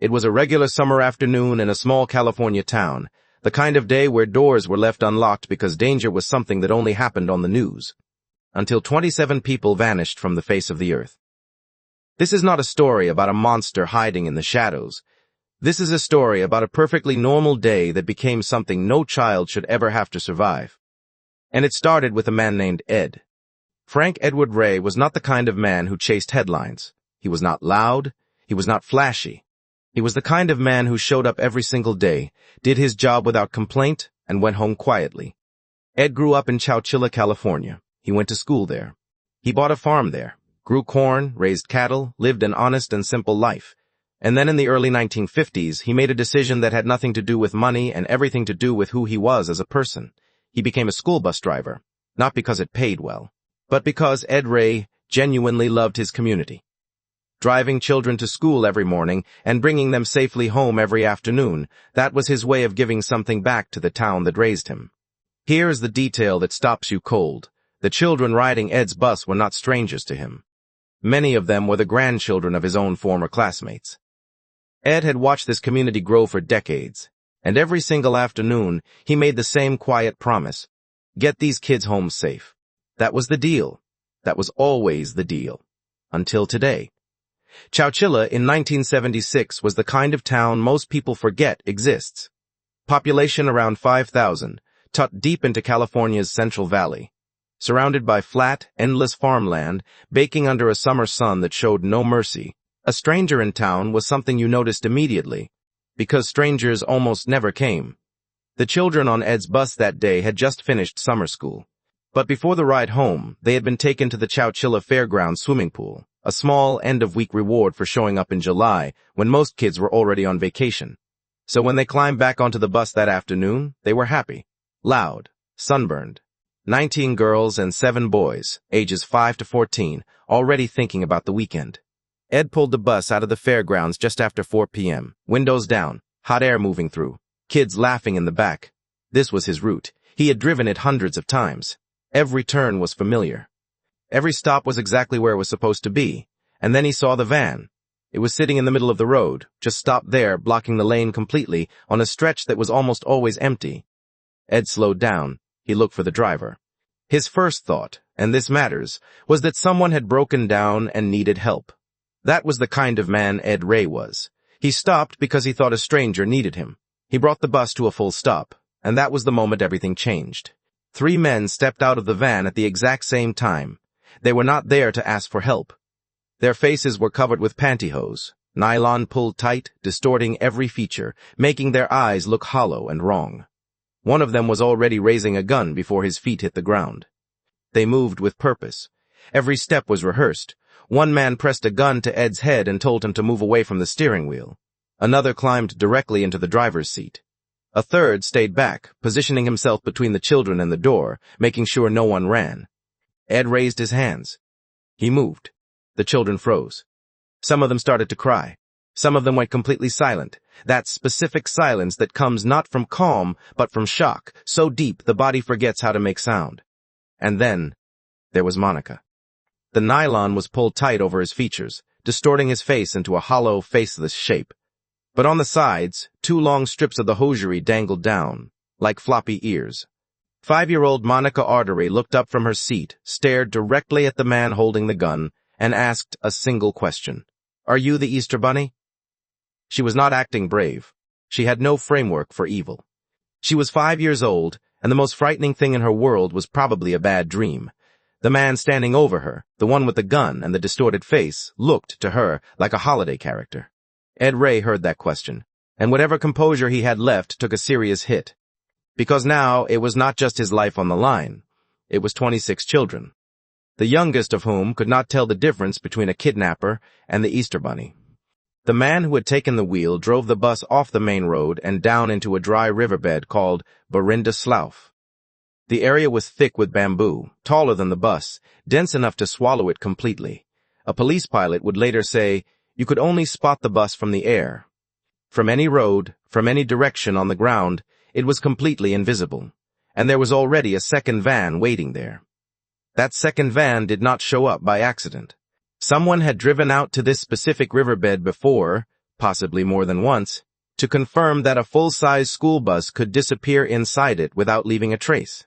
It was a regular summer afternoon in a small California town, the kind of day where doors were left unlocked because danger was something that only happened on the news. Until 27 people vanished from the face of the earth. This is not a story about a monster hiding in the shadows. This is a story about a perfectly normal day that became something no child should ever have to survive. And it started with a man named Ed. Frank Edward Ray was not the kind of man who chased headlines. He was not loud. He was not flashy. He was the kind of man who showed up every single day, did his job without complaint, and went home quietly. Ed grew up in Chowchilla, California. He went to school there. He bought a farm there, grew corn, raised cattle, lived an honest and simple life. And then in the early 1950s, he made a decision that had nothing to do with money and everything to do with who he was as a person. He became a school bus driver, not because it paid well, but because Ed Ray genuinely loved his community. Driving children to school every morning and bringing them safely home every afternoon, that was his way of giving something back to the town that raised him. Here is the detail that stops you cold. The children riding Ed's bus were not strangers to him. Many of them were the grandchildren of his own former classmates. Ed had watched this community grow for decades, and every single afternoon he made the same quiet promise: get these kids home safe. That was the deal. That was always the deal. Until today. Chowchilla in 1976 was the kind of town most people forget exists. Population around 5,000, tucked deep into California's Central Valley. Surrounded by flat, endless farmland, baking under a summer sun that showed no mercy. A stranger in town was something you noticed immediately, because strangers almost never came. The children on Ed's bus that day had just finished summer school. But before the ride home, they had been taken to the Chowchilla Fairgrounds swimming pool, a small end-of-week reward for showing up in July when most kids were already on vacation. So when they climbed back onto the bus that afternoon, they were happy, loud, sunburned. 19 girls and 7 boys, ages 5 to 14, already thinking about the weekend. Ed pulled the bus out of the fairgrounds just after 4 p.m., windows down, hot air moving through, kids laughing in the back. This was his route. He had driven it hundreds of times. Every turn was familiar. Every stop was exactly where it was supposed to be. And then he saw the van. It was sitting in the middle of the road, just stopped there, blocking the lane completely, on a stretch that was almost always empty. Ed slowed down. He looked for the driver. His first thought, and this matters, was that someone had broken down and needed help. That was the kind of man Ed Ray was. He stopped because he thought a stranger needed him. He brought the bus to a full stop, and that was the moment everything changed. 3 men stepped out of the van at the exact same time. They were not there to ask for help. Their faces were covered with pantyhose, nylon pulled tight, distorting every feature, making their eyes look hollow and wrong. One of them was already raising a gun before his feet hit the ground. They moved with purpose. Every step was rehearsed. One man pressed a gun to Ed's head and told him to move away from the steering wheel. Another climbed directly into the driver's seat. A third stayed back, positioning himself between the children and the door, making sure no one ran. Ed raised his hands. He moved. The children froze. Some of them started to cry. Some of them went completely silent. That specific silence that comes not from calm, but from shock, so deep the body forgets how to make sound. And then, there was Monica. The nylon was pulled tight over his features, distorting his face into a hollow, faceless shape. But on the sides, 2 long strips of the hosiery dangled down, like floppy ears. 5-year-old Monica Artery looked up from her seat, stared directly at the man holding the gun, and asked a single question. "Are you the Easter Bunny?" She was not acting brave. She had no framework for evil. She was 5 years old, and the most frightening thing in her world was probably a bad dream. The man standing over her, the one with the gun and the distorted face, looked to her like a holiday character. Ed Ray heard that question, and whatever composure he had left took a serious hit. Because now it was not just his life on the line. It was 26 children, the youngest of whom could not tell the difference between a kidnapper and the Easter Bunny. The man who had taken the wheel drove the bus off the main road and down into a dry riverbed called Barinda Slough. The area was thick with bamboo, taller than the bus, dense enough to swallow it completely. A police pilot would later say, you could only spot the bus from the air. From any road, from any direction on the ground, it was completely invisible, and there was already a second van waiting there. That second van did not show up by accident. Someone had driven out to this specific riverbed before, possibly more than once, to confirm that a full-size school bus could disappear inside it without leaving a trace.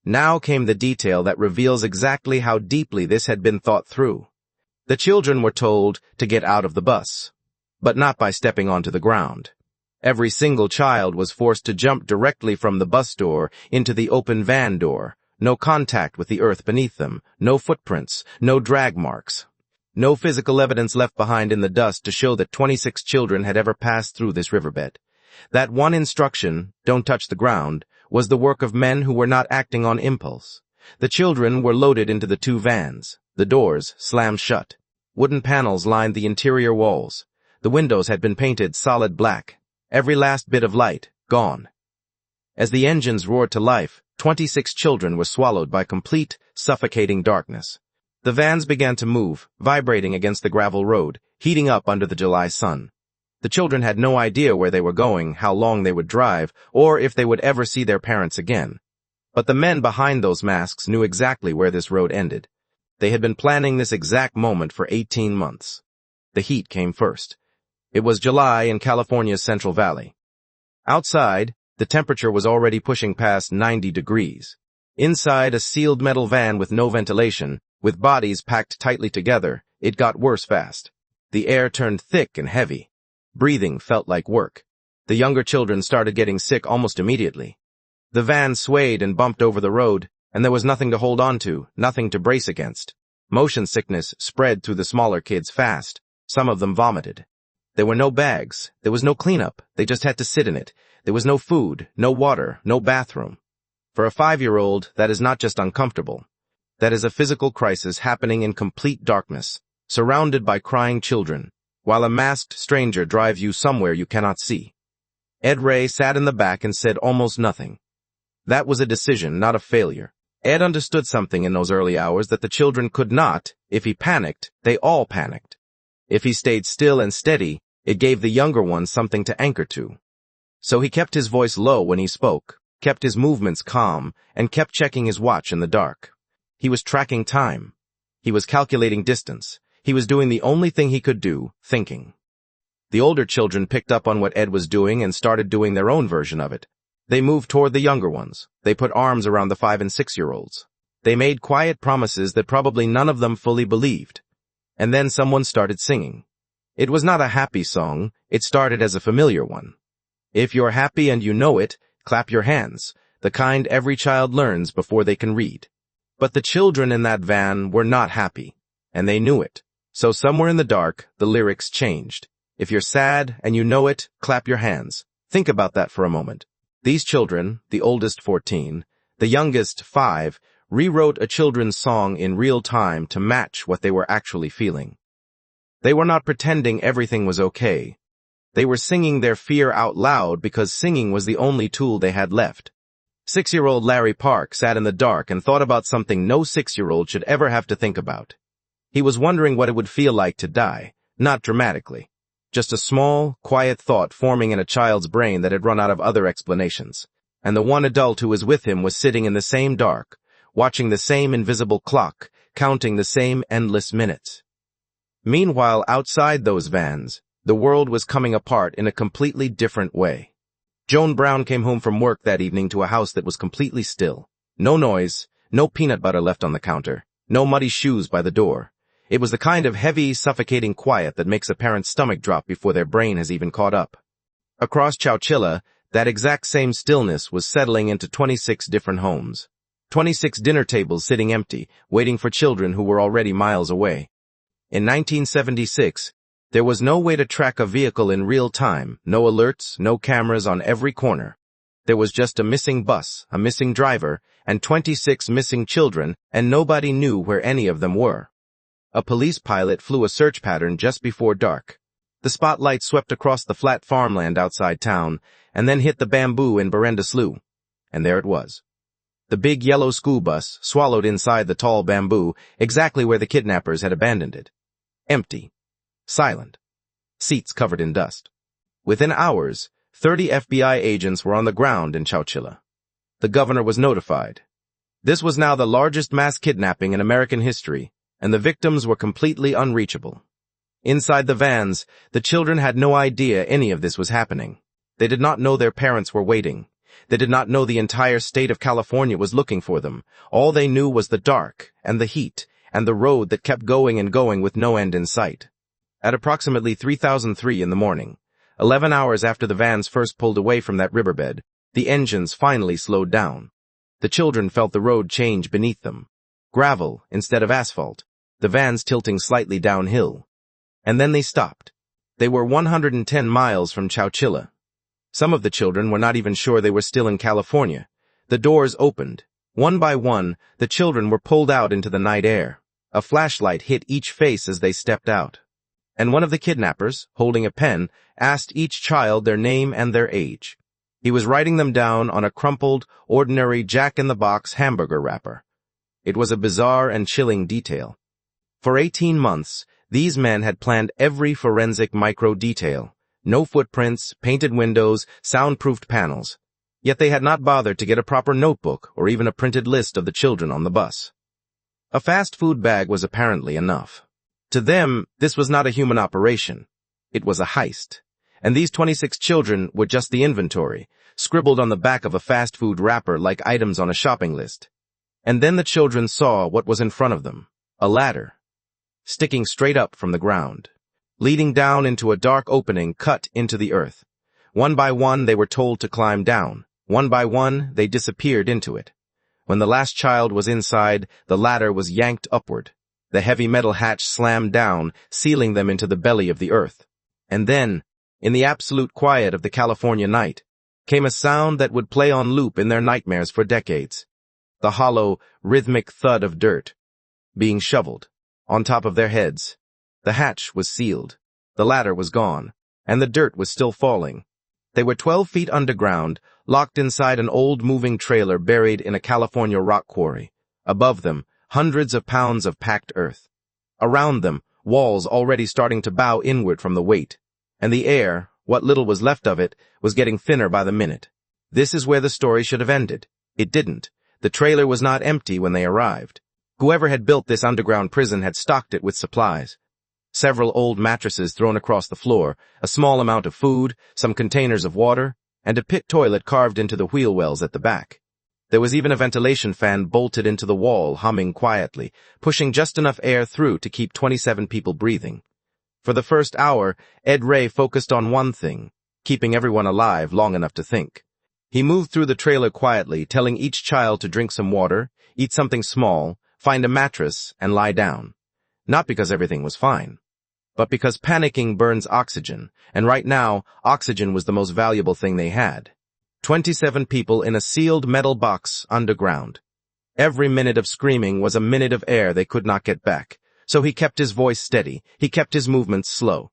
Now came the detail that reveals exactly how deeply this had been thought through. The children were told to get out of the bus, but not by stepping onto the ground. Every single child was forced to jump directly from the bus door into the open van door. No contact with the earth beneath them, no footprints, no drag marks. No physical evidence left behind in the dust to show that 26 children had ever passed through this riverbed. That one instruction, don't touch the ground, was the work of men who were not acting on impulse. The children were loaded into the two vans. The doors slammed shut. Wooden panels lined the interior walls. The windows had been painted solid black. Every last bit of light gone. As the engines roared to life, 26 children were swallowed by complete, suffocating darkness. The vans began to move, vibrating against the gravel road, heating up under the July sun. The children had no idea where they were going, how long they would drive, or if they would ever see their parents again. But the men behind those masks knew exactly where this road ended. They had been planning this exact moment for 18 months. The heat came first. It was July in California's Central Valley. Outside, the temperature was already pushing past 90 degrees. Inside a sealed metal van with no ventilation, with bodies packed tightly together, it got worse fast. The air turned thick and heavy. Breathing felt like work. The younger children started getting sick almost immediately. The van swayed and bumped over the road, and there was nothing to hold on to, nothing to brace against. Motion sickness spread through the smaller kids fast. Some of them vomited. There were no bags. There was no cleanup. They just had to sit in it. There was no food, no water, no bathroom. For a 5-year-old, that is not just uncomfortable. That is a physical crisis happening in complete darkness, surrounded by crying children, while a masked stranger drives you somewhere you cannot see. Ed Ray sat in the back and said almost nothing. That was a decision, not a failure. Ed understood something in those early hours that the children could not. If he panicked, they all panicked. If he stayed still and steady, it gave the younger ones something to anchor to. So he kept his voice low when he spoke, kept his movements calm, and kept checking his watch in the dark. He was tracking time. He was calculating distance. He was doing the only thing he could do, thinking. The older children picked up on what Ed was doing and started doing their own version of it. They moved toward the younger ones. They put arms around the 5- and 6-year-olds. They made quiet promises that probably none of them fully believed. And then someone started singing. It was not a happy song. It started as a familiar one. If you're happy and you know it, clap your hands, the kind every child learns before they can read. But the children in that van were not happy, and they knew it. So somewhere in the dark, the lyrics changed. If you're sad and you know it, clap your hands. Think about that for a moment. These children, the oldest 14, the youngest 5, rewrote a children's song in real time to match what they were actually feeling. They were not pretending everything was okay. They were singing their fear out loud because singing was the only tool they had left. 6-year-old Larry Park sat in the dark and thought about something no 6-year-old should ever have to think about. He was wondering what it would feel like to die, not dramatically. Just a small, quiet thought forming in a child's brain that had run out of other explanations. And the one adult who was with him was sitting in the same dark, watching the same invisible clock, counting the same endless minutes. Meanwhile, outside those vans, the world was coming apart in a completely different way. Joan Brown came home from work that evening to a house that was completely still. No noise, no peanut butter left on the counter, no muddy shoes by the door. It was the kind of heavy, suffocating quiet that makes a parent's stomach drop before their brain has even caught up. Across Chowchilla, that exact same stillness was settling into 26 different homes. 26 dinner tables sitting empty, waiting for children who were already miles away. In 1976, there was no way to track a vehicle in real time, no alerts, no cameras on every corner. There was just a missing bus, a missing driver, and 26 missing children, and nobody knew where any of them were. A police pilot flew a search pattern just before dark. The spotlight swept across the flat farmland outside town, and then hit the bamboo in Berenda Slough. And there it was. The big yellow school bus swallowed inside the tall bamboo, exactly where the kidnappers had abandoned it. Empty. Silent. Seats covered in dust. Within hours, 30 FBI agents were on the ground in Chowchilla. The governor was notified. This was now the largest mass kidnapping in American history, and the victims were completely unreachable. Inside the vans, the children had no idea any of this was happening. They did not know their parents were waiting. They did not know the entire state of California was looking for them. All they knew was the dark, and the heat, and the road that kept going and going with no end in sight. At approximately 3003 in the morning, 11 hours after the vans first pulled away from that riverbed, the engines finally slowed down. The children felt the road change beneath them. Gravel instead of asphalt, the vans tilting slightly downhill. And then they stopped. They were 110 miles from Chowchilla. Some of the children were not even sure they were still in California. The doors opened. One by one, the children were pulled out into the night air. A flashlight hit each face as they stepped out. And one of the kidnappers, holding a pen, asked each child their name and their age. He was writing them down on a crumpled, ordinary Jack-in-the-Box hamburger wrapper. It was a bizarre and chilling detail. For 18 months, these men had planned every forensic micro-detail. No footprints, painted windows, soundproofed panels. Yet they had not bothered to get a proper notebook or even a printed list of the children on the bus. A fast food bag was apparently enough. To them, this was not a human operation. It was a heist. And these 26 children were just the inventory, scribbled on the back of a fast food wrapper like items on a shopping list. And then the children saw what was in front of them. A ladder, sticking straight up from the ground, leading down into a dark opening cut into the earth. One by one, they were told to climb down. One by one, they disappeared into it. When the last child was inside, the ladder was yanked upward. The heavy metal hatch slammed down, sealing them into the belly of the earth. And then, in the absolute quiet of the California night, came a sound that would play on loop in their nightmares for decades. The hollow, rhythmic thud of dirt being shoveled on top of their heads. The hatch was sealed. The ladder was gone, and the dirt was still falling. They were 12 feet underground, locked inside an old moving trailer buried in a California rock quarry. Above them, hundreds of pounds of packed earth. Around them, walls already starting to bow inward from the weight. And the air, what little was left of it, was getting thinner by the minute. This is where the story should have ended. It didn't. The trailer was not empty when they arrived. Whoever had built this underground prison had stocked it with supplies. Several old mattresses thrown across the floor, a small amount of food, some containers of water, and a pit toilet carved into the wheel wells at the back. There was even a ventilation fan bolted into the wall, humming quietly, pushing just enough air through to keep 27 people breathing. For the first hour, Ed Ray focused on one thing, keeping everyone alive long enough to think. He moved through the trailer quietly, telling each child to drink some water, eat something small, find a mattress, and lie down. Not because everything was fine, but because panicking burns oxygen, and right now, oxygen was the most valuable thing they had. 27 people in a sealed metal box underground. Every minute of screaming was a minute of air they could not get back, so he kept his voice steady, he kept his movements slow.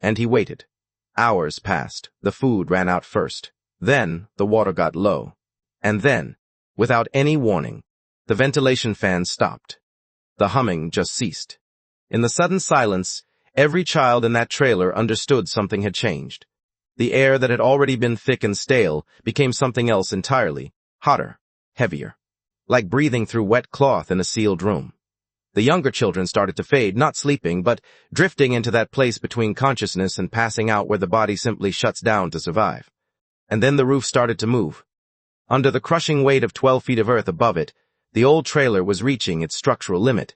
And he waited. Hours passed. The food ran out first. Then, the water got low. And then, without any warning, the ventilation fan stopped. The humming just ceased. In the sudden silence, every child in that trailer understood something had changed. The air that had already been thick and stale became something else entirely, hotter, heavier, like breathing through wet cloth in a sealed room. The younger children started to fade, not sleeping, but drifting into that place between consciousness and passing out where the body simply shuts down to survive. And then the roof started to move. Under the crushing weight of 12 feet of earth above it, the old trailer was reaching its structural limit.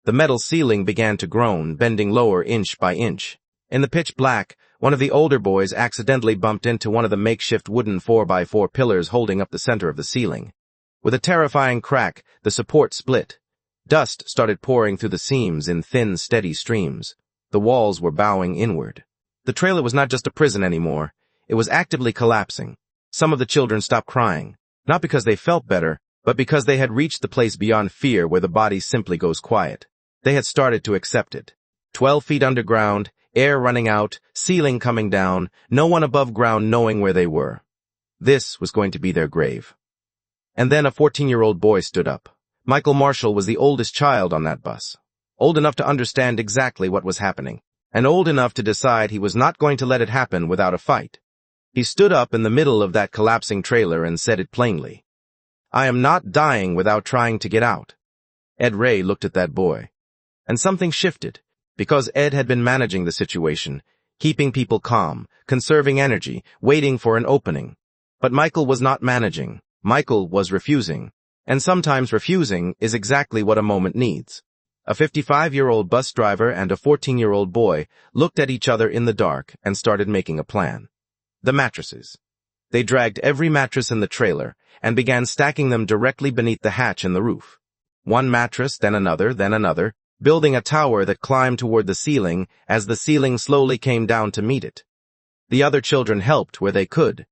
The metal ceiling began to groan, bending lower inch by inch. In the pitch black, one of the older boys accidentally bumped into one of the makeshift wooden 4x4 pillars holding up the center of the ceiling. With a terrifying crack, the support split. Dust started pouring through the seams in thin, steady streams. The walls were bowing inward. The trailer was not just a prison anymore. It was actively collapsing. Some of the children stopped crying, not because they felt better, but because they had reached the place beyond fear where the body simply goes quiet. They had started to accept it. 12 feet underground, air running out, ceiling coming down, no one above ground knowing where they were. This was going to be their grave. And then a 14-year-old boy stood up. Michael Marshall was the oldest child on that bus. Old enough to understand exactly what was happening, and old enough to decide he was not going to let it happen without a fight. He stood up in the middle of that collapsing trailer and said it plainly. "I am not dying without trying to get out." Ed Ray looked at that boy. And something shifted, because Ed had been managing the situation, keeping people calm, conserving energy, waiting for an opening. But Michael was not managing. Michael was refusing. And sometimes refusing is exactly what a moment needs. A 55-year-old bus driver and a 14-year-old boy looked at each other in the dark and started making a plan. The mattresses. They dragged every mattress in the trailer and began stacking them directly beneath the hatch in the roof. One mattress, then another, building a tower that climbed toward the ceiling as the ceiling slowly came down to meet it. The other children helped where they could,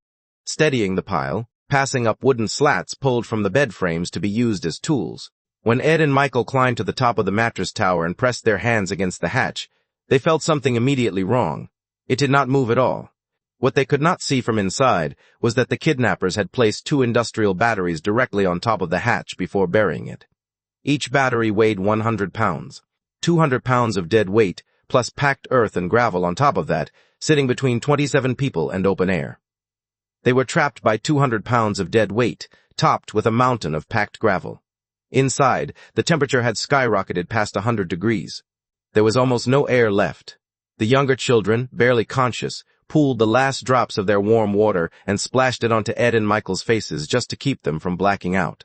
steadying the pile, passing up wooden slats pulled from the bed frames to be used as tools. When Ed and Michael climbed to the top of the mattress tower and pressed their hands against the hatch, they felt something immediately wrong. It did not move at all. What they could not see from inside was that the kidnappers had placed 2 industrial batteries directly on top of the hatch before burying it. Each battery weighed 100 pounds, 200 pounds of dead weight, plus packed earth and gravel on top of that, sitting between 27 people and open air. They were trapped by 200 pounds of dead weight, topped with a mountain of packed gravel. Inside, the temperature had skyrocketed past 100 degrees. There was almost no air left. The younger children, barely conscious, pooled the last drops of their warm water and splashed it onto Ed and Michael's faces just to keep them from blacking out.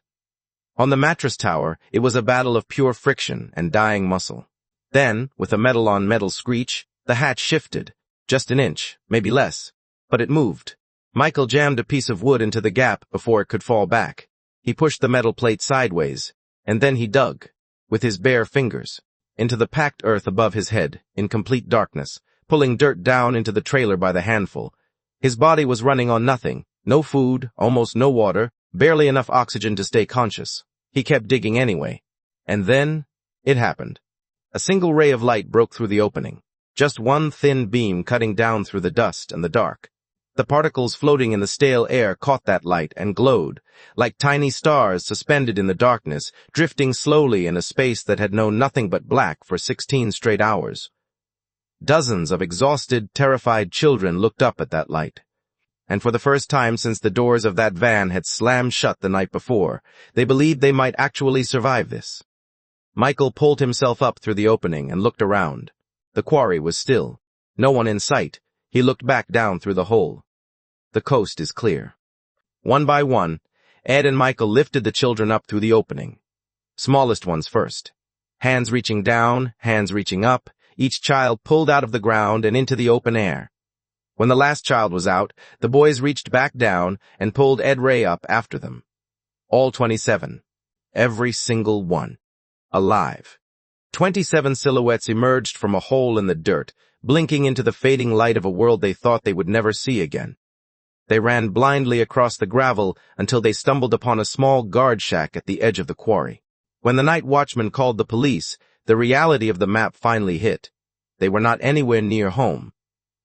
On the mattress tower, it was a battle of pure friction and dying muscle. Then, with a metal-on-metal screech, the hatch shifted. Just an inch, maybe less. But it moved. Michael jammed a piece of wood into the gap before it could fall back. He pushed the metal plate sideways, and then he dug, with his bare fingers, into the packed earth above his head, in complete darkness, pulling dirt down into the trailer by the handful. His body was running on nothing, no food, almost no water, barely enough oxygen to stay conscious. He kept digging anyway. And then, it happened. A single ray of light broke through the opening, just one thin beam cutting down through the dust and the dark. The particles floating in the stale air caught that light and glowed, like tiny stars suspended in the darkness, drifting slowly in a space that had known nothing but black for 16 straight hours. Dozens of exhausted, terrified children looked up at that light. And for the first time since the doors of that van had slammed shut the night before, they believed they might actually survive this. Michael pulled himself up through the opening and looked around. The quarry was still. No one in sight. He looked back down through the hole. The coast is clear. One by one, Ed and Michael lifted the children up through the opening. Smallest ones first. Hands reaching down, hands reaching up, each child pulled out of the ground and into the open air. When the last child was out, the boys reached back down and pulled Ed Ray up after them. All 27. Every single one. Alive. 27 silhouettes emerged from a hole in the dirt, blinking into the fading light of a world they thought they would never see again. They ran blindly across the gravel until they stumbled upon a small guard shack at the edge of the quarry. When the night watchman called the police, the reality of the map finally hit. They were not anywhere near home.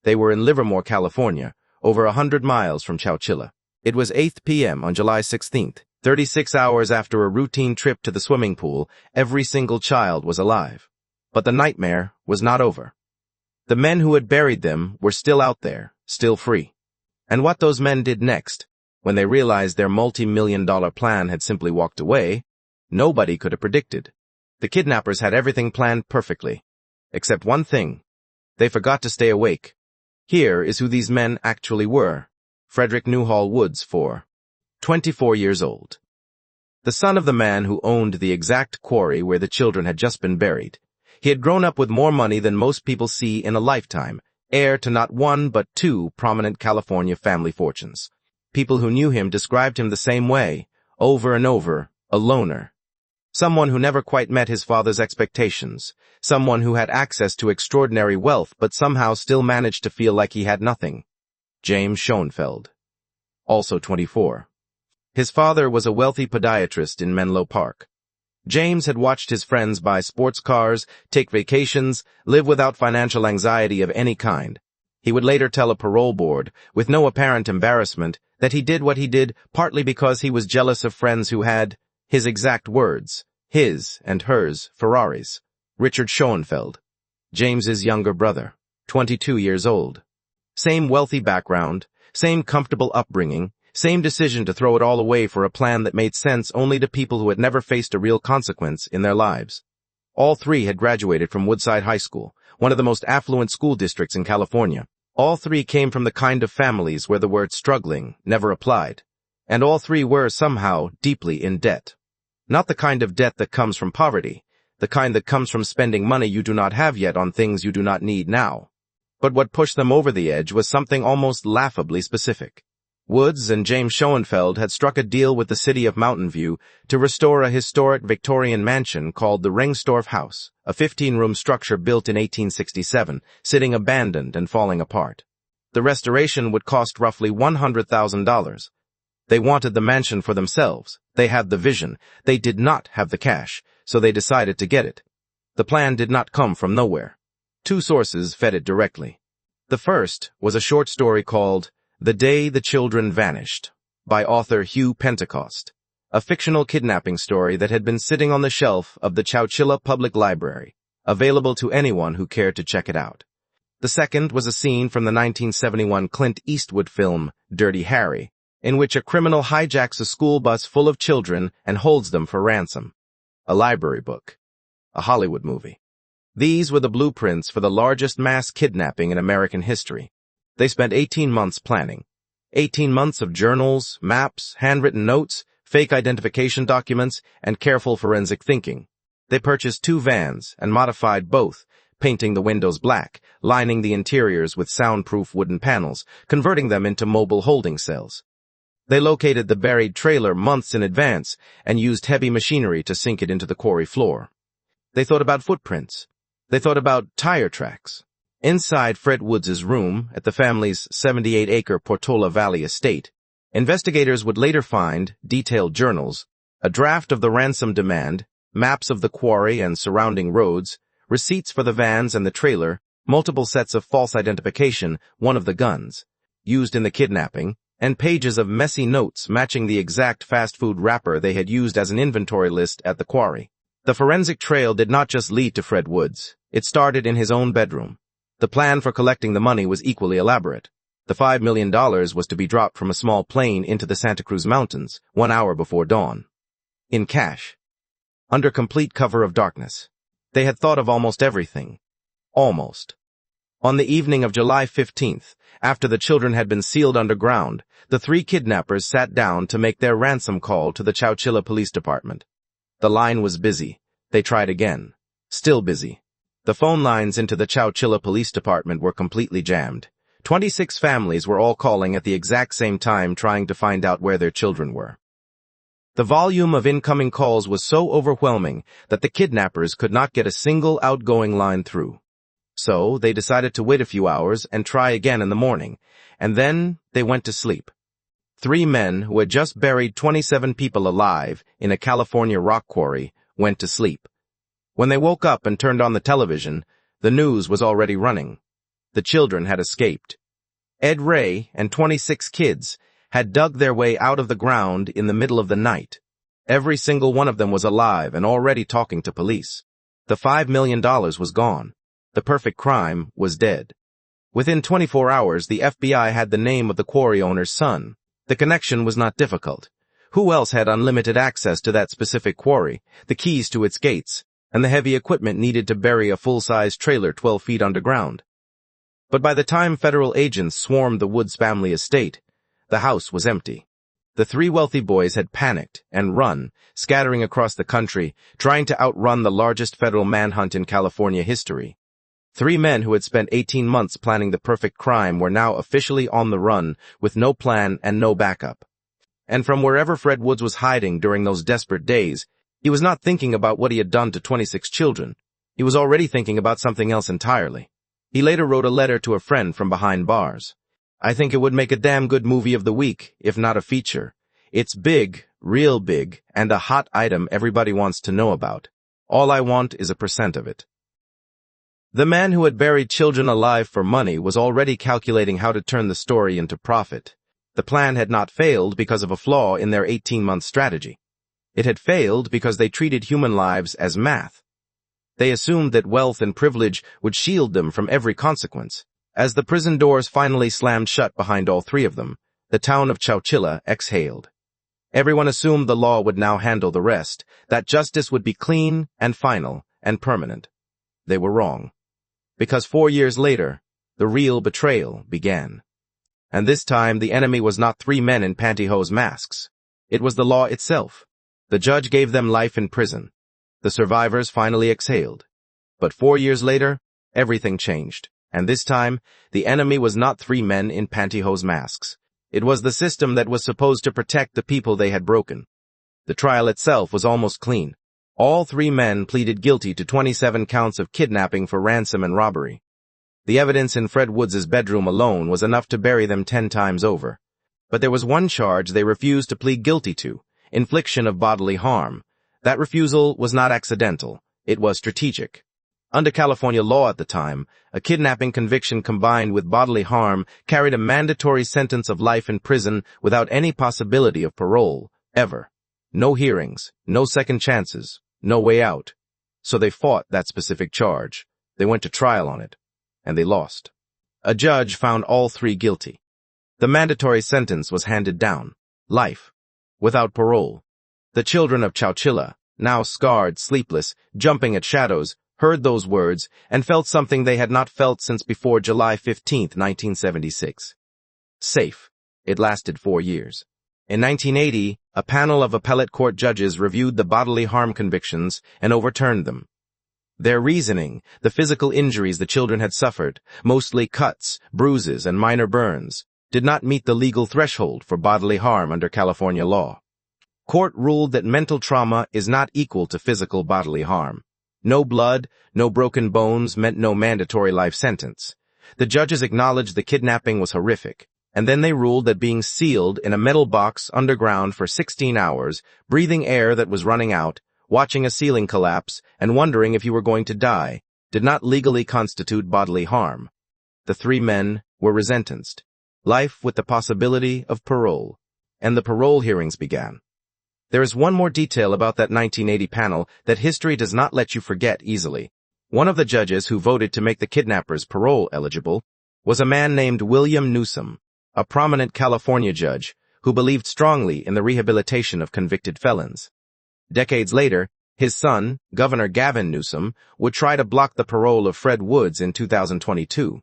They were in Livermore, California, over 100 miles from Chowchilla. It was 8 p.m. on July 16th. 36 hours after a routine trip to the swimming pool, every single child was alive. But the nightmare was not over. The men who had buried them were still out there, still free. And what those men did next, when they realized their multi-million-dollar plan had simply walked away, nobody could have predicted. The kidnappers had everything planned perfectly. Except one thing. They forgot to stay awake. Here is who these men actually were. Frederick Newhall Woods, 24 years old. The son of the man who owned the exact quarry where the children had just been buried. He had grown up with more money than most people see in a lifetime, heir to not one but 2 prominent California family fortunes. People who knew him described him the same way, over and over, a loner. Someone who never quite met his father's expectations, someone who had access to extraordinary wealth but somehow still managed to feel like he had nothing. James Schoenfeld, also 24. His father was a wealthy podiatrist in Menlo Park. James had watched his friends buy sports cars, take vacations, live without financial anxiety of any kind. He would later tell a parole board, with no apparent embarrassment, that he did what he did partly because he was jealous of friends who had, his exact words, his and hers Ferraris. Richard Schoenfeld, James's younger brother, 22 years old. Same wealthy background, same comfortable upbringing, same decision to throw it all away for a plan that made sense only to people who had never faced a real consequence in their lives. All 3 had graduated from Woodside High School, one of the most affluent school districts in California. All three came from the kind of families where the word struggling never applied, and all three were somehow deeply in debt. Not the kind of debt that comes from poverty, the kind that comes from spending money you do not have yet on things you do not need now. But what pushed them over the edge was something almost laughably specific. Woods and James Schoenfeld had struck a deal with the city of Mountain View to restore a historic Victorian mansion called the Rengstorff House, a 15-room structure built in 1867, sitting abandoned and falling apart. The restoration would cost roughly $100,000. They wanted the mansion for themselves. They had the vision. They did not have the cash, so they decided to get it. The plan did not come from nowhere. Two sources fed it directly. The first was a short story called The Day the Children Vanished, by author Hugh Pentecost, a fictional kidnapping story that had been sitting on the shelf of the Chowchilla Public Library, available to anyone who cared to check it out. The second was a scene from the 1971 Clint Eastwood film Dirty Harry, in which a criminal hijacks a school bus full of children and holds them for ransom. A library book. A Hollywood movie. These were the blueprints for the largest mass kidnapping in American history. They spent 18 months planning. 18 months of journals, maps, handwritten notes, fake identification documents, and careful forensic thinking. They purchased 2 vans and modified both, painting the windows black, lining the interiors with soundproof wooden panels, converting them into mobile holding cells. They located the buried trailer months in advance and used heavy machinery to sink it into the quarry floor. They thought about footprints. They thought about tire tracks. Inside Fred Woods' room at the family's 78-acre Portola Valley estate, investigators would later find detailed journals, a draft of the ransom demand, maps of the quarry and surrounding roads, receipts for the vans and the trailer, multiple sets of false identification, one of the guns, used in the kidnapping, and pages of messy notes matching the exact fast food wrapper they had used as an inventory list at the quarry. The forensic trail did not just lead to Fred Woods. It started in his own bedroom. The plan for collecting the money was equally elaborate. The $5 million was to be dropped from a small plane into the Santa Cruz Mountains 1 hour before dawn. In cash. Under complete cover of darkness. They had thought of almost everything. Almost. On the evening of July 15th, after the children had been sealed underground, the 3 kidnappers sat down to make their ransom call to the Chowchilla Police Department. The line was busy. They tried again. Still busy. The phone lines into the Chowchilla Police Department were completely jammed. 26 families were all calling at the exact same time trying to find out where their children were. The volume of incoming calls was so overwhelming that the kidnappers could not get a single outgoing line through. So they decided to wait a few hours and try again in the morning, and then they went to sleep. 3 men who had just buried 27 people alive in a California rock quarry went to sleep. When they woke up and turned on the television, the news was already running. The children had escaped. Ed Ray and 26 kids had dug their way out of the ground in the middle of the night. Every single one of them was alive and already talking to police. The $5 million was gone. The perfect crime was dead. Within 24 hours, the FBI had the name of the quarry owner's son. The connection was not difficult. Who else had unlimited access to that specific quarry, the keys to its gates, and the heavy equipment needed to bury a full-size trailer 12 feet underground? But by the time federal agents swarmed the Woods family estate, the house was empty. The 3 wealthy boys had panicked and run, scattering across the country, trying to outrun the largest federal manhunt in California history. 3 men who had spent 18 months planning the perfect crime were now officially on the run with no plan and no backup. And from wherever Fred Woods was hiding during those desperate days, he was not thinking about what he had done to 26 children. He was already thinking about something else entirely. He later wrote a letter to a friend from behind bars. "I think it would make a damn good movie of the week, if not a feature. It's big, real big, and a hot item everybody wants to know about. All I want is a % of it." The man who had buried children alive for money was already calculating how to turn the story into profit. The plan had not failed because of a flaw in their 18-month strategy. It had failed because they treated human lives as math. They assumed that wealth and privilege would shield them from every consequence. As the prison doors finally slammed shut behind all 3 of them, the town of Chowchilla exhaled. Everyone assumed the law would now handle the rest, that justice would be clean and final and permanent. They were wrong. Because 4 years later, the real betrayal began. And this time, the enemy was not 3 men in pantyhose masks. It was the law itself. The judge gave them life in prison. The survivors finally exhaled. But 4 years later, everything changed. And this time, the enemy was not 3 men in pantyhose masks. It was the system that was supposed to protect the people they had broken. The trial itself was almost clean. All 3 men pleaded guilty to 27 counts of kidnapping for ransom and robbery. The evidence in Fred Woods' bedroom alone was enough to bury them 10 times over. But there was one charge they refused to plead guilty to: infliction of bodily harm. That refusal was not accidental. It was strategic. Under California law at the time, a kidnapping conviction combined with bodily harm carried a mandatory sentence of life in prison without any possibility of parole, ever. No hearings, no second chances, no way out. So they fought that specific charge. They went to trial on it, and they lost. A judge found all 3 guilty. The mandatory sentence was handed down: life, without parole. The children of Chowchilla, now scarred, sleepless, jumping at shadows, heard those words and felt something they had not felt since before July 15, 1976. Safe. It lasted 4 years. In 1980, a panel of appellate court judges reviewed the bodily harm convictions and overturned them. Their reasoning: the physical injuries the children had suffered, mostly cuts, bruises, and minor burns, did not meet the legal threshold for bodily harm under California law. Court ruled that mental trauma is not equal to physical bodily harm. No blood, no broken bones meant no mandatory life sentence. The judges acknowledged the kidnapping was horrific, and then they ruled that being sealed in a metal box underground for 16 hours, breathing air that was running out, watching a ceiling collapse, and wondering if you were going to die, did not legally constitute bodily harm. The 3 men were sentenced. Life with the possibility of parole. And the parole hearings began. There is one more detail about that 1980 panel that history does not let you forget easily. One of the judges who voted to make the kidnappers parole eligible was a man named William Newsom, a prominent California judge who believed strongly in the rehabilitation of convicted felons. Decades later, his son, Governor Gavin Newsom, would try to block the parole of Fred Woods in 2022.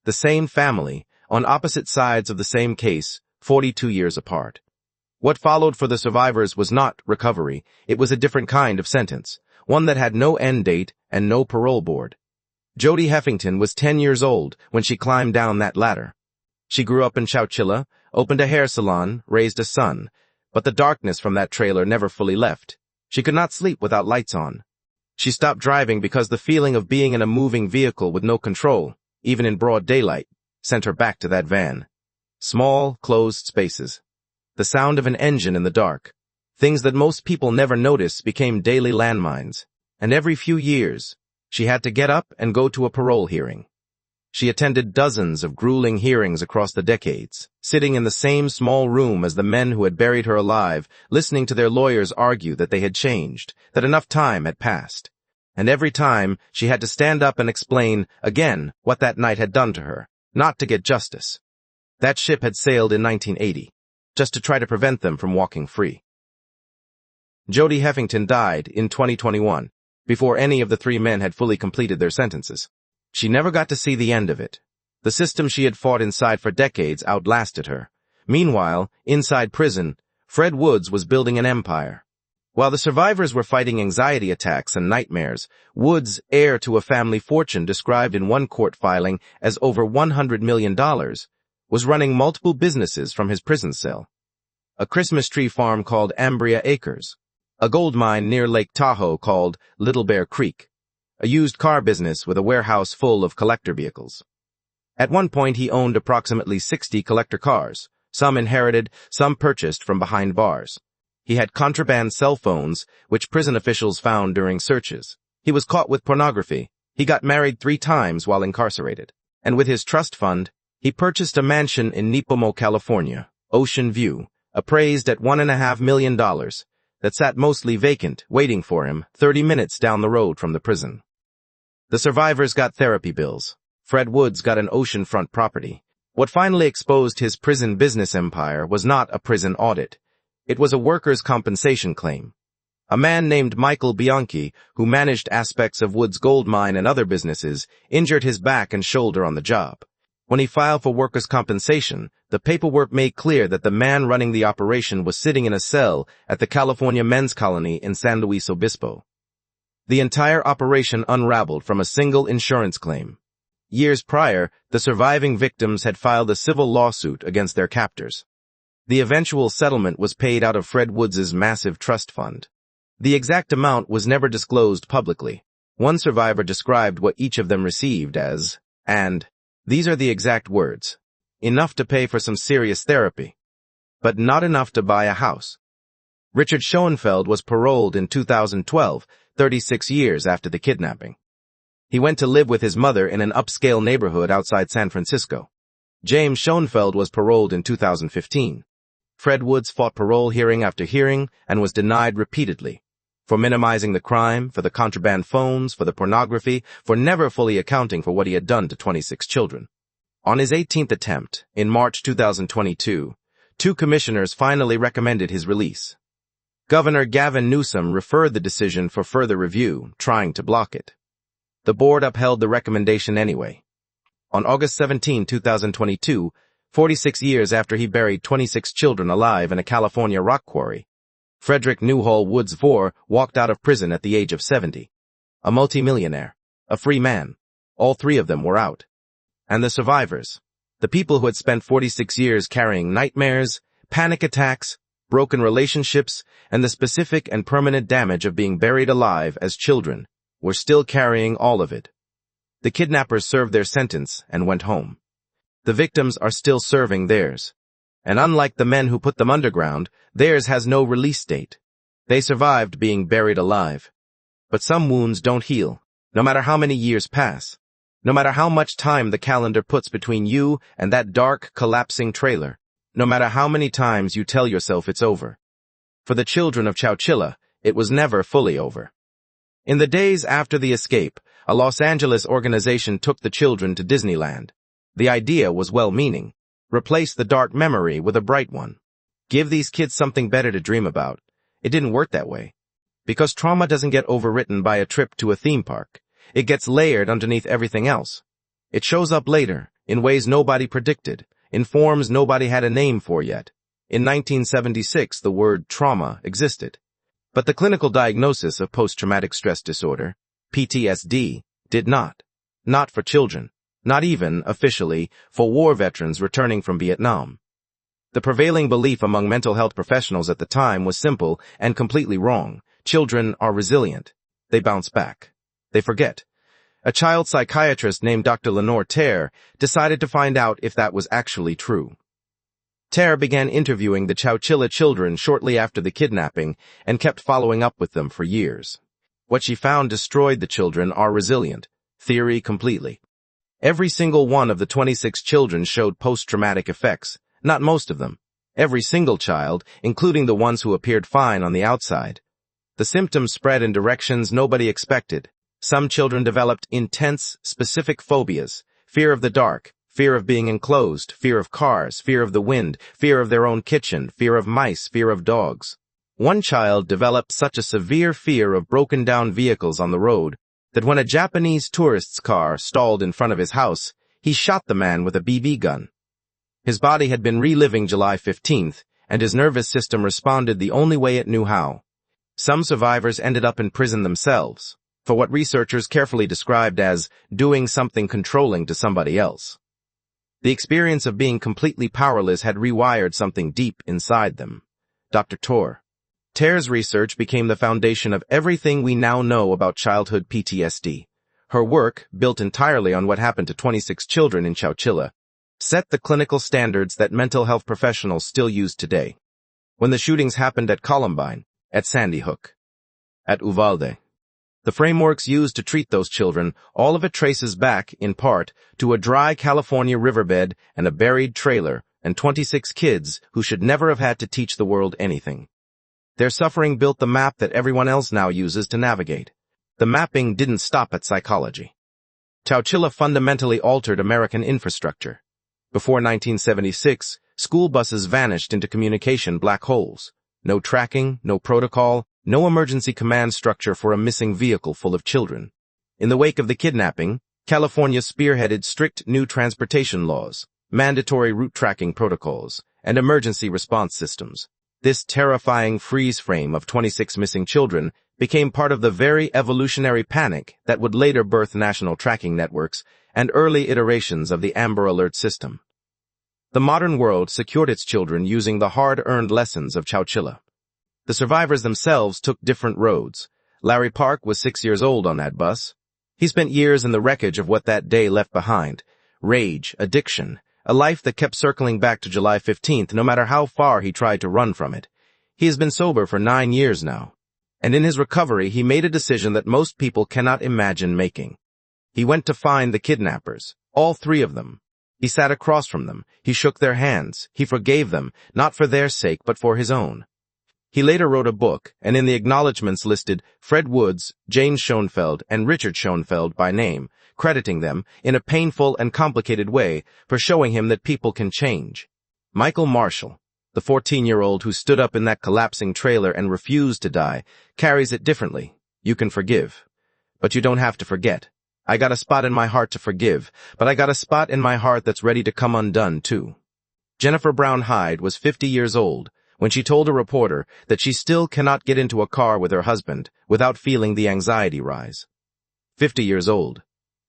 The same family, on opposite sides of the same case, 42 years apart. What followed for the survivors was not recovery. It was a different kind of sentence, one that had no end date and no parole board. Jody Heffington was 10 years old when she climbed down that ladder. She grew up in Chowchilla, opened a hair salon, raised a son, but the darkness from that trailer never fully left. She could not sleep without lights on. She stopped driving because the feeling of being in a moving vehicle with no control, even in broad daylight, sent her back to that van. Small, closed spaces. The sound of an engine in the dark. Things that most people never notice became daily landmines. And every few years, she had to get up and go to a parole hearing. She attended dozens of grueling hearings across the decades, sitting in the same small room as the men who had buried her alive, listening to their lawyers argue that they had changed, that enough time had passed. And every time, she had to stand up and explain, again, what that night had done to her, not to get justice. That ship had sailed in 1980. Just to try to prevent them from walking free. Jody Heffington died in 2021, before any of the 3 men had fully completed their sentences. She never got to see the end of it. The system she had fought inside for decades outlasted her. Meanwhile, inside prison, Fred Woods was building an empire. While the survivors were fighting anxiety attacks and nightmares, Woods, heir to a family fortune described in one court filing as over $100 million, was running multiple businesses from his prison cell. A Christmas tree farm called Ambria Acres, a gold mine near Lake Tahoe called Little Bear Creek, a used car business with a warehouse full of collector vehicles. At one point he owned approximately 60 collector cars, some inherited, some purchased from behind bars. He had contraband cell phones, which prison officials found during searches. He was caught with pornography. He got married 3 times while incarcerated. And with his trust fund, he purchased a mansion in Nipomo, California, Ocean View, appraised at $1.5 million, that sat mostly vacant, waiting for him 30 minutes down the road from the prison. The survivors got therapy bills. Fred Woods got an oceanfront property. What finally exposed his prison business empire was not a prison audit. It was a workers' compensation claim. A man named Michael Bianchi, who managed aspects of Wood's gold mine and other businesses, injured his back and shoulder on the job. When he filed for workers' compensation, the paperwork made clear that the man running the operation was sitting in a cell at the California Men's Colony in San Luis Obispo. The entire operation unraveled from a single insurance claim. Years prior, the surviving victims had filed a civil lawsuit against their captors. The eventual settlement was paid out of Fred Woods' massive trust fund. The exact amount was never disclosed publicly. One survivor described what each of them received as, and these are the exact words, enough to pay for some serious therapy, but not enough to buy a house. Richard Schoenfeld was paroled in 2012, 36 years after the kidnapping. He went to live with his mother in an upscale neighborhood outside San Francisco. James Schoenfeld was paroled in 2015. Fred Woods fought parole hearing after hearing and was denied repeatedly. For minimizing the crime, for the contraband phones, for the pornography, for never fully accounting for what he had done to 26 children. On his 18th attempt, in March 2022, 2 commissioners finally recommended his release. Governor Gavin Newsom referred the decision for further review, trying to block it. The board upheld the recommendation anyway. On August 17, 2022, 46 years after he buried 26 children alive in a California rock quarry, Frederick Newhall Woods IV walked out of prison at the age of 70. A multimillionaire, a free man. All 3 of them were out. And the survivors, the people who had spent 46 years carrying nightmares, panic attacks, broken relationships, and the specific and permanent damage of being buried alive as children, were still carrying all of it. The kidnappers served their sentence and went home. The victims are still serving theirs. And unlike the men who put them underground, theirs has no release date. They survived being buried alive. But some wounds don't heal, no matter how many years pass, no matter how much time the calendar puts between you and that dark, collapsing trailer, no matter how many times you tell yourself it's over. For the children of Chowchilla, it was never fully over. In the days after the escape, a Los Angeles organization took the children to Disneyland. The idea was well-meaning. Replace the dark memory with a bright one. Give these kids something better to dream about. It didn't work that way. Because trauma doesn't get overwritten by a trip to a theme park. It gets layered underneath everything else. It shows up later, in ways nobody predicted, in forms nobody had a name for yet. In 1976, the word trauma existed. But the clinical diagnosis of post-traumatic stress disorder, PTSD, did not. Not for children. Not even, officially, for war veterans returning from Vietnam. The prevailing belief among mental health professionals at the time was simple and completely wrong. Children are resilient. They bounce back. They forget. A child psychiatrist named Dr. Lenore Terre decided to find out if that was actually true. Terre began interviewing the Chowchilla children shortly after the kidnapping and kept following up with them for years. What she found destroyed the children are resilient. Theory completely. Every single one of the 26 children showed post-traumatic effects, not most of them. Every single child, including the ones who appeared fine on the outside. The symptoms spread in directions nobody expected. Some children developed intense, specific phobias, fear of the dark, fear of being enclosed, fear of cars, fear of the wind, fear of their own kitchen, fear of mice, fear of dogs. One child developed such a severe fear of broken-down vehicles on the road that when a Japanese tourist's car stalled in front of his house, he shot the man with a BB gun. His body had been reliving July 15th, and his nervous system responded the only way it knew how. Some survivors ended up in prison themselves, for what researchers carefully described as doing something controlling to somebody else. The experience of being completely powerless had rewired something deep inside them. Dr. Terre's research became the foundation of everything we now know about childhood PTSD. Her work, built entirely on what happened to 26 children in Chowchilla, set the clinical standards that mental health professionals still use today. When the shootings happened at Columbine, at Sandy Hook, at Uvalde, the frameworks used to treat those children, all of it traces back, in part, to a dry California riverbed and a buried trailer and 26 kids who should never have had to teach the world anything. Their suffering built the map that everyone else now uses to navigate. The mapping didn't stop at psychology. Chowchilla fundamentally altered American infrastructure. Before 1976, school buses vanished into communication black holes. No tracking, no protocol, No emergency command structure for a missing vehicle full of children. In the wake of the kidnapping, California spearheaded strict new transportation laws, mandatory route tracking protocols, and emergency response systems. This terrifying freeze frame of 26 missing children became part of the very evolutionary panic that would later birth national tracking networks and early iterations of the Amber Alert system. The modern world secured its children using the hard-earned lessons of Chowchilla. The survivors themselves took different roads. Larry Park was 6 years old on that bus. He spent years in the wreckage of what that day left behind. Rage, addiction, a life that kept circling back to July 15th no matter how far he tried to run from it. He has been sober for 9 years now. And in his recovery, he made a decision that most people cannot imagine making. He went to find the kidnappers, all 3 of them. He sat across from them. He shook their hands. He forgave them, not for their sake, but for his own. He later wrote a book, and in the acknowledgments listed Fred Woods, James Schoenfeld, and Richard Schoenfeld by name, crediting them, in a painful and complicated way, for showing him that people can change. Michael Marshall, the 14-year-old who stood up in that collapsing trailer and refused to die, carries it differently. You can forgive, but you don't have to forget. I got a spot in my heart to forgive, but I got a spot in my heart that's ready to come undone, too. Jennifer Brown Hyde was 50 years old when she told a reporter that she still cannot get into a car with her husband without feeling the anxiety rise. 50 years old.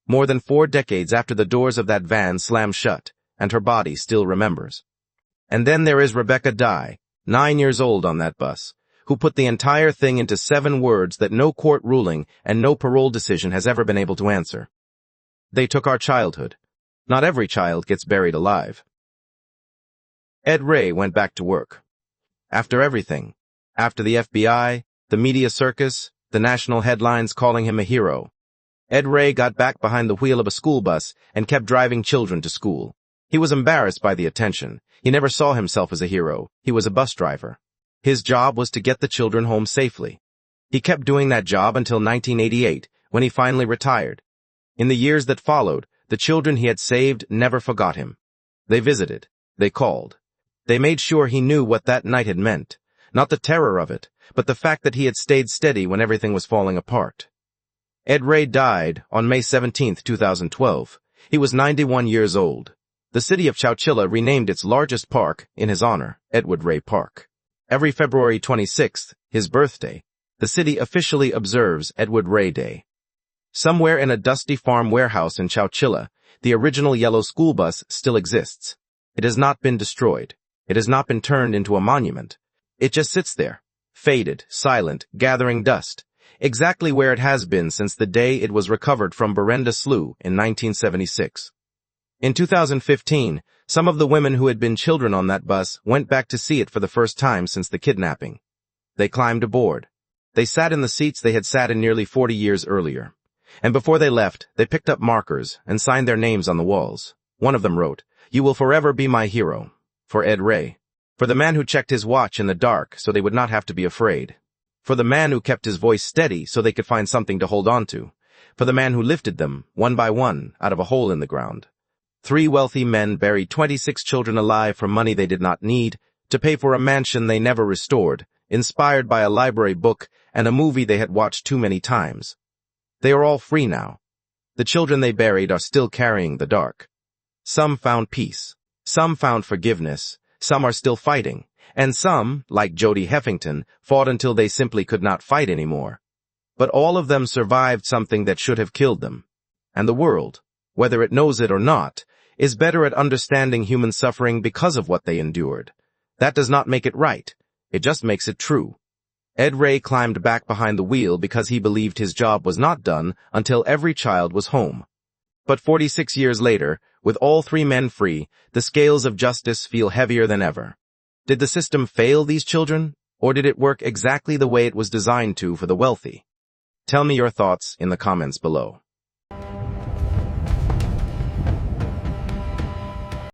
More than 4 decades after the doors of that van slammed shut, and her body still remembers. And then there is Rebecca Dye, 9 years old on that bus, who put the entire thing into 7 words that no court ruling and no parole decision has ever been able to answer. They took our childhood. Not every child gets buried alive. Ed Ray went back to work. After everything, after the FBI, the media circus, the national headlines calling him a hero, Ed Ray got back behind the wheel of a school bus and kept driving children to school. He was embarrassed by the attention. He never saw himself as a hero. He was a bus driver. His job was to get the children home safely. He kept doing that job until 1988, when he finally retired. In the years that followed, the children he had saved never forgot him. They visited. They called. They made sure he knew what that night had meant. Not the terror of it, but the fact that he had stayed steady when everything was falling apart. Ed Ray died on May 17, 2012. He was 91 years old. The city of Chowchilla renamed its largest park in his honor, Edward Ray Park. Every February 26th, his birthday, the city officially observes Edward Ray Day. Somewhere in a dusty farm warehouse in Chowchilla, the original yellow school bus still exists. It has not been destroyed. It has not been turned into a monument. It just sits there, faded, silent, gathering dust, exactly where it has been since the day it was recovered from Berenda Slough in 1976. In 2015, some of the women who had been children on that bus went back to see it for the first time since the kidnapping. They climbed aboard. They sat in the seats they had sat in nearly 40 years earlier. And before they left, they picked up markers and signed their names on the walls. One of them wrote, "You will forever be my hero." For Ed Ray. For the man who checked his watch in the dark so they would not have to be afraid. For the man who kept his voice steady so they could find something to hold on to. For the man who lifted them, one by one, out of a hole in the ground. 3 wealthy men buried 26 children alive for money they did not need, to pay for a mansion they never restored, inspired by a library book and a movie they had watched too many times. They are all free now. The children they buried are still carrying the dark. Some found peace. Some found forgiveness. Some are still fighting. And some, like Jody Heffington, fought until they simply could not fight anymore. But all of them survived something that should have killed them. And the world, whether it knows it or not, is better at understanding human suffering because of what they endured. That does not make it right. It just makes it true. Ed Ray climbed back behind the wheel because he believed his job was not done until every child was home. But 46 years later, with all 3 men free, the scales of justice feel heavier than ever. Did the system fail these children, or did it work exactly the way it was designed to for the wealthy? Tell me your thoughts in the comments below.